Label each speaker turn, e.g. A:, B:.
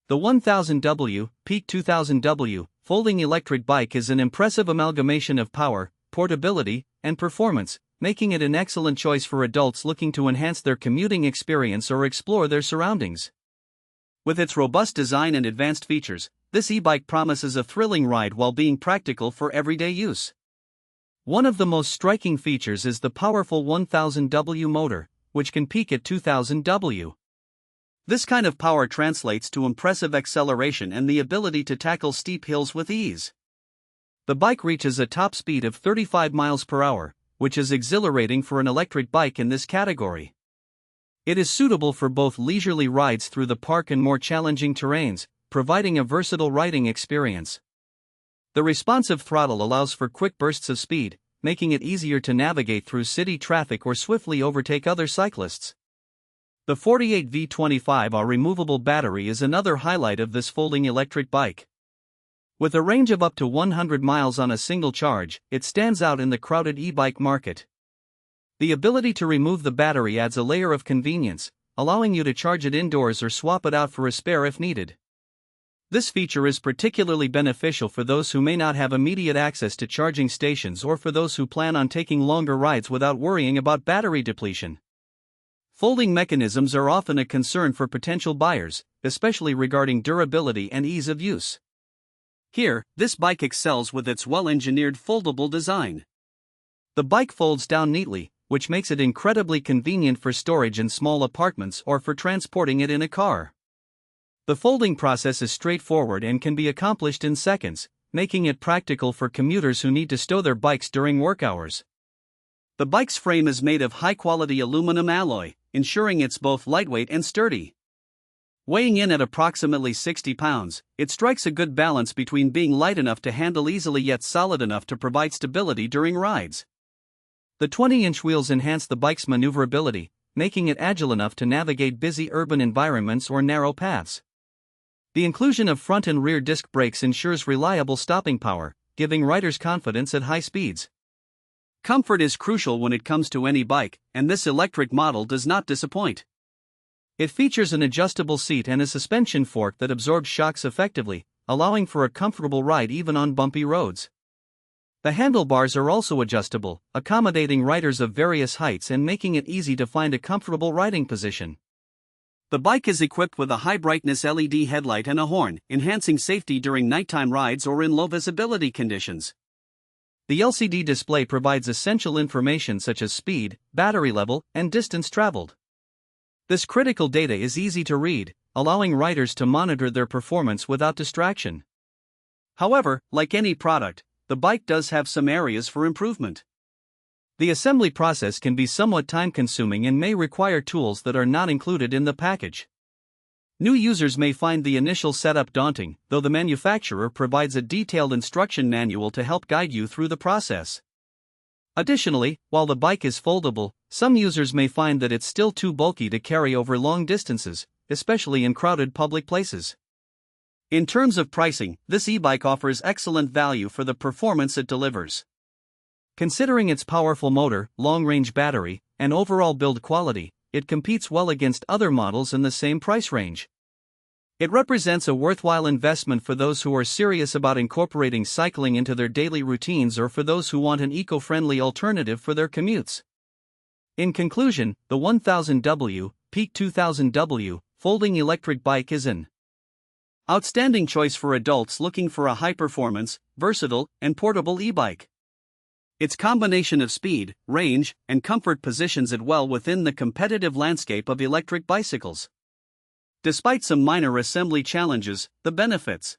A: The 1000W, Peak 2000W, folding electric bike is an impressive amalgamation of power, portability, and performance, making it an excellent choice for adults looking to enhance their commuting experience or explore their surroundings. With its robust design and advanced features, this e-bike promises a thrilling ride while being practical for everyday use. One of the most striking features is the powerful 1000W motor, which can peak at 2000W. This kind of power translates to impressive acceleration and the ability to tackle steep hills with ease. The bike reaches a top speed of 35 miles per hour, which is exhilarating for an electric bike in this category. It is suitable for both leisurely rides through the park and more challenging terrains, providing a versatile riding experience. The responsive throttle allows for quick bursts of speed, making it easier to navigate through city traffic or swiftly overtake other cyclists. The 48V 25Ah removable battery is another highlight of this folding electric bike. With a range of up to 100 miles on a single charge, it stands out in the crowded e-bike market. The ability to remove the battery adds a layer of convenience, allowing you to charge it indoors or swap it out for a spare if needed. This feature is particularly beneficial for those who may not have immediate access to charging stations or for those who plan on taking longer rides without worrying about battery depletion. Folding mechanisms are often a concern for potential buyers, especially regarding durability and ease of use. Here, this bike excels with its well-engineered foldable design. The bike folds down neatly, which makes it incredibly convenient for storage in small apartments or for transporting it in a car. The folding process is straightforward and can be accomplished in seconds, making it practical for commuters who need to stow their bikes during work hours. The bike's frame is made of high-quality aluminum alloy, ensuring it's both lightweight and sturdy. Weighing in at approximately 60 pounds, it strikes a good balance between being light enough to handle easily yet solid enough to provide stability during rides. The 20-inch wheels enhance the bike's maneuverability, making it agile enough to navigate busy urban environments or narrow paths. The inclusion of front and rear disc brakes ensures reliable stopping power, giving riders confidence at high speeds. Comfort is crucial when it comes to any bike, and this electric model does not disappoint. It features an adjustable seat and a suspension fork that absorbs shocks effectively, allowing for a comfortable ride even on bumpy roads. The handlebars are also adjustable, accommodating riders of various heights and making it easy to find a comfortable riding position. The bike is equipped with a high-brightness LED headlight and a horn, enhancing safety during nighttime rides or in low-visibility conditions. The LCD display provides essential information such as speed, battery level, and distance traveled. This critical data is easy to read, allowing riders to monitor their performance without distraction. However, like any product, the bike does have some areas for improvement. The assembly process can be somewhat time-consuming and may require tools that are not included in the package. New users may find the initial setup daunting, though the manufacturer provides a detailed instruction manual to help guide you through the process. Additionally, while the bike is foldable, some users may find that it's still too bulky to carry over long distances, especially in crowded public places. In terms of pricing, this e-bike offers excellent value for the performance it delivers. Considering its powerful motor, long-range battery, and overall build quality, it competes well against other models in the same price range. It represents a worthwhile investment for those who are serious about incorporating cycling into their daily routines or for those who want an eco-friendly alternative for their commutes. In conclusion, the 1000W, Peak 2000W, folding electric bike is an outstanding choice for adults looking for a high-performance, versatile, and portable e-bike. Its combination of speed, range, and comfort positions it well within the competitive landscape of electric bicycles. Despite some minor assembly challenges, the benefits